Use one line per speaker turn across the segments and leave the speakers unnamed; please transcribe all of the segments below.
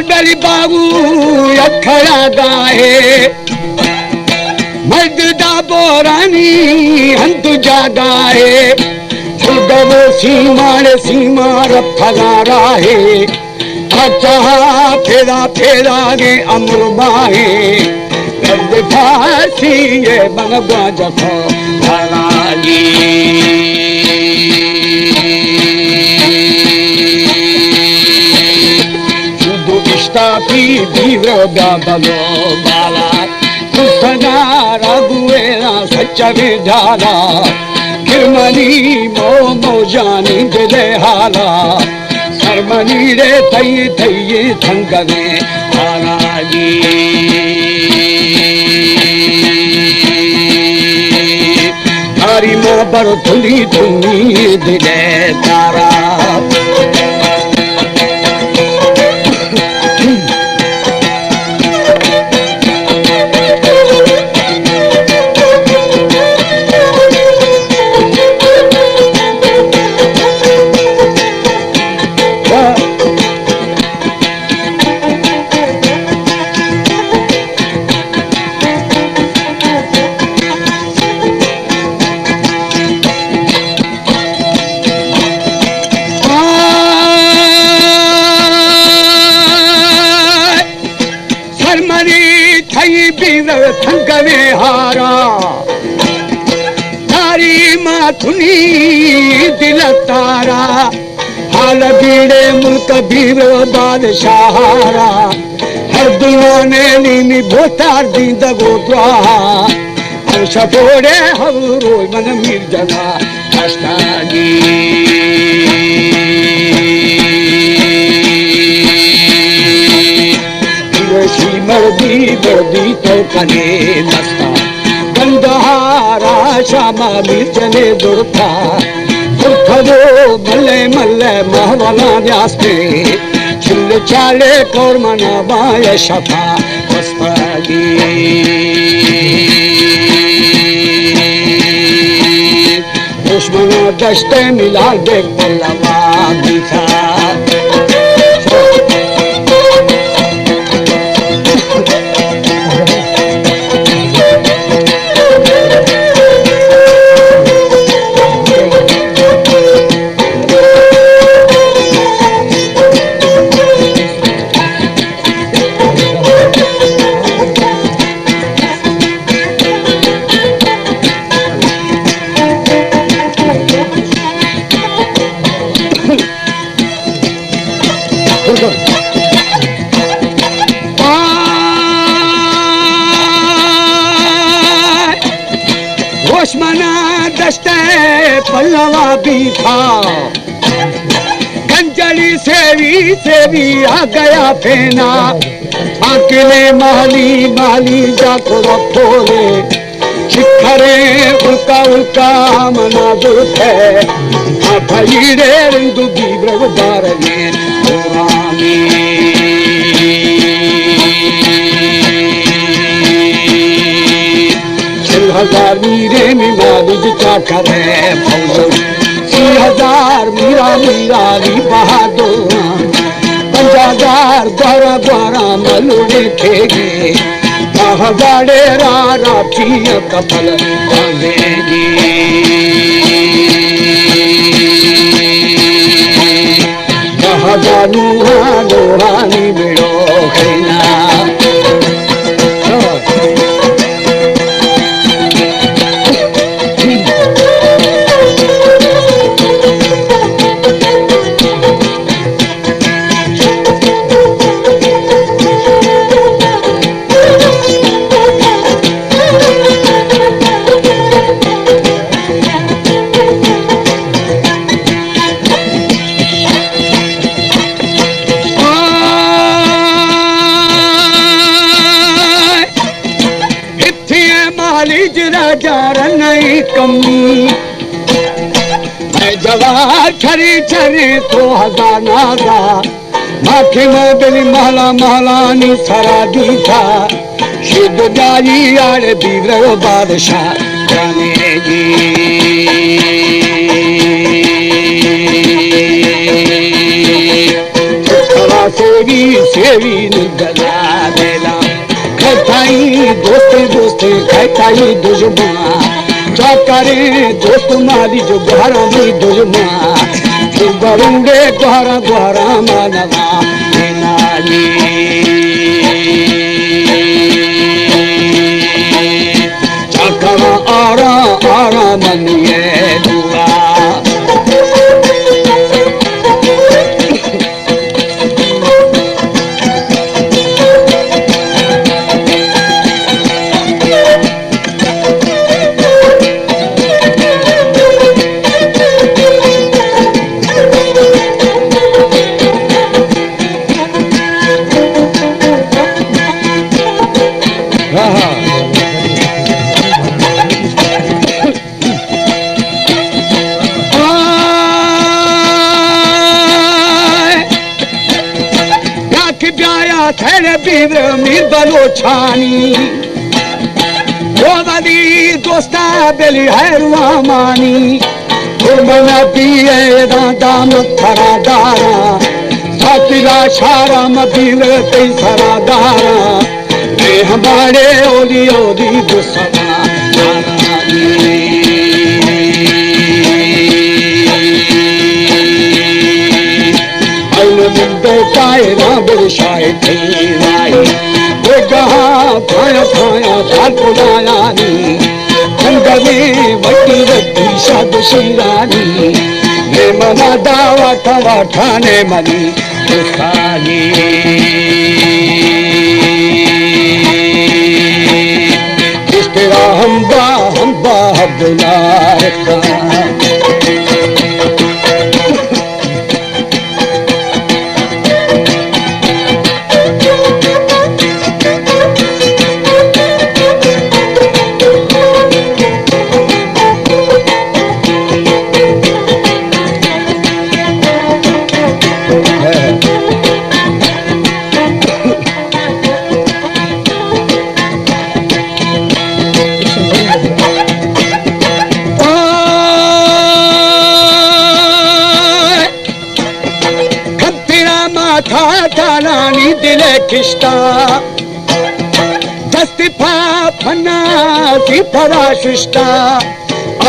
बेली बाबू अखड़ा गाए मर्द दा बोरानी हंत जागाए सुगवो सीमाड़े सीमा रफगा राहे अच्छा फेरा फेरा गे अमर बाहे गर्द फासी ये बनवा जखो धरागी Stapi divro gabalo bala Kusana raguera sacha vidhala Kirmani mo mo jani de hala Sarmani re thai thangane haragi Hari mo bar thuli dile tara थंगवे हारा तारी माथुनी दिल तारा हाल बीड़े मुल्क बीर बादशाहारा हर दुलाने नीनी बोतार दींद गोद्वाहा शपोड़े हव रोय मन मीर जना अष्टागी मर्दी बर्दी तो कने नस्ता गंधहारा श्यामा मिर्चने दुर्था दुर्थवो मल्ले मल्ले महवला व्यास्ते चिल्ल चाले कौर मना बाय शफा वस्पागी दुश्मनों दश्ते मिला दे पल्लवा दिखा दुश्मना दस्ते पल्लवा भी था गंजली सेवी आ गया फेना अकेले माली माली जाको रखोले शिखरे उल्का मना दुर्थे भईरे रिंदु बीब्रव बारने पुरानी हजार मीरे मिमालिज चाकरे फौज 3000 मीरा नी बहादुर 5000 द्वारा मलुड़े खेगे हजारे रारा चीय कपल बांधेगी हजारू लोहानी बिड़ो खेना नहीं कमी जवार छरी छरी तो हजाना दा माखी में बिली महला नी सरा दी था शिद जारी आड़े बीवर बादशाह जानेगी से सेवी सेवी निगला देला खाई दोस्ते दोस्ते खाई दुश्मन क्या करे दोस्त मारी जो गुहारा भी दुश्मन गरुड़े गुहारा गुहारा मानवा नाली चकरा आरा आरा मनिए दुआ थेरे बीर मीर बलोचानी गोवादी दोस्ता बेली है रुआमानी मना पिए दाम थरा दारा सातिला शारा मदीर ते सरा दारा ये हमारे ओली ओली दुसना कायरा बिरशाए तेराई वो कहा खाया खाया थाल पुलायानी अंगने वटी वटी शाद शिरानी ने मना दावा ठवा ठाने मनी दुखानी इस तेरा हम बा बुलार का तालानी दिले किश्ता दस्तिफा फना की पराशिष्टा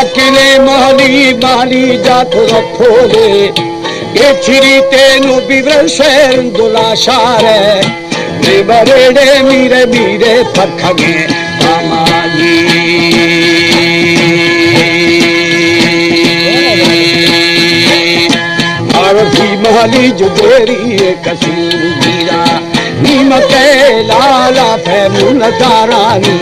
अकेले माली माली जातो रखोले ये चिरी तेनु बिवर शेर दुला शारे ने बरेडे मीरे मीरे पखगे मामाली आरती माली जुगेरी कसीरा नीम के लाला फैमू नजारानी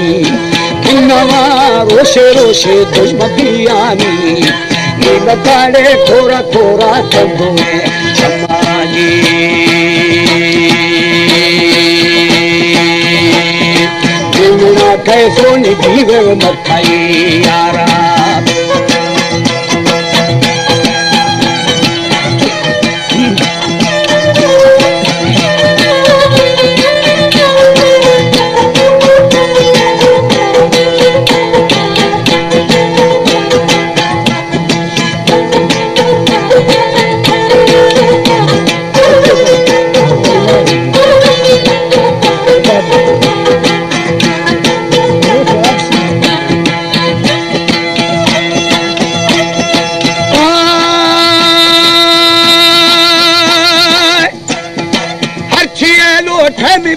किन्नवा रोशे रोशे दुश्मदियानी नीम काड़े थोड़ा थोड़ा चंदू में चमाली निमुना कैसो निधीवे मथाई यारा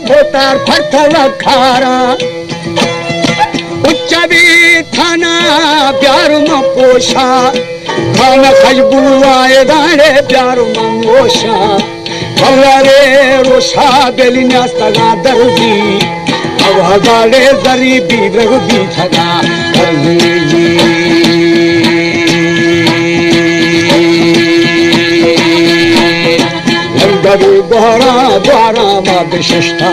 भोतार फरथल खारा उच्चवी थाना प्यार म पोषा खाना खजबू आए दाड़े प्यार म मोशा भवरे रोशा बेली नास्तगा दर्दी अब हगाड़े जरी बीब्रग बीथगा करनी गरु द्वारा द्वारा विशिष्टा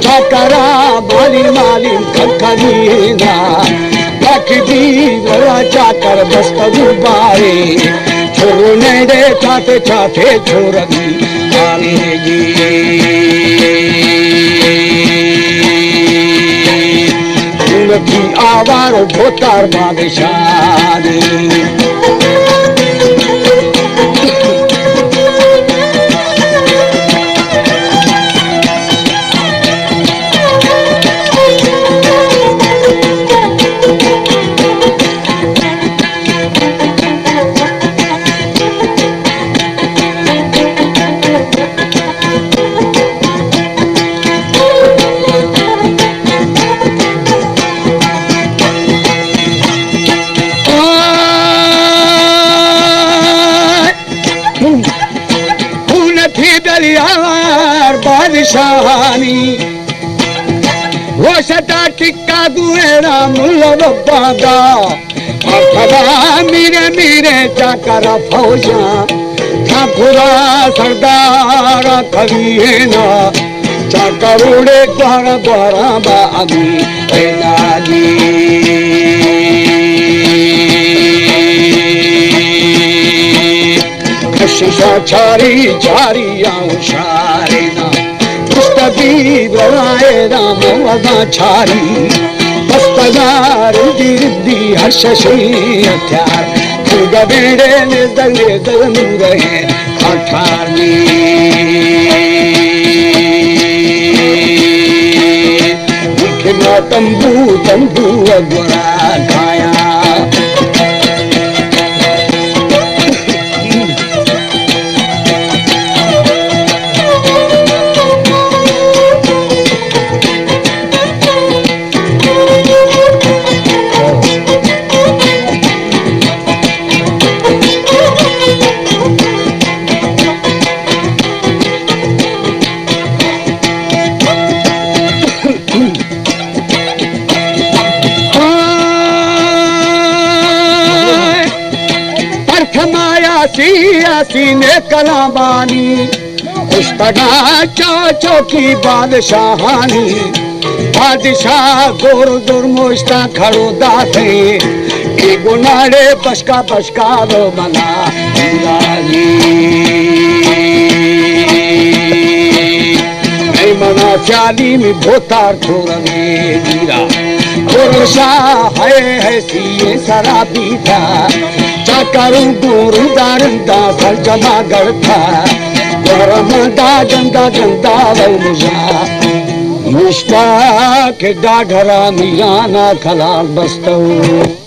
चाकरा माली माली खखरीना लखदी वरा चाकर बस्तु बारे छोड़ने दे चाते चाते छोड़गी मारेगी उनकी आवार भोतार बादशाह यार बादशाहानी वसता टिक्का दुएरा मुल्ला बादा अखदा मेरे मेरे चाकरा फौजा ठाकुरा सरदार कवि है ना चाकरोड़े द्वारा द्वारा बागी नागी कशिशा चारी चारी आउशारे ना पुस्तकी बनाए राम वदा चारी पुस्तकार दिर्दी हर्षशी हथियार गबेड़े ने दले दलू रहे अठारनी मुख्य तंबू तंबू अगोरा खाया सीने कलाबानी पुस्तका चाचो की बादशाहानी बादशाह गोर दूर मोस्ता खड़ो दाते की गुनाड़े पशका पशका दो बना नहीं मना चाली में भोतार छोड़ दीरा शाह है सीए शराबी था चाकरू गोरू दारंदा सर जमा करता गरम दा गंदा गंदा मुझा मुश्ता के डाढ़रा मियाना खलाल बस्तऊ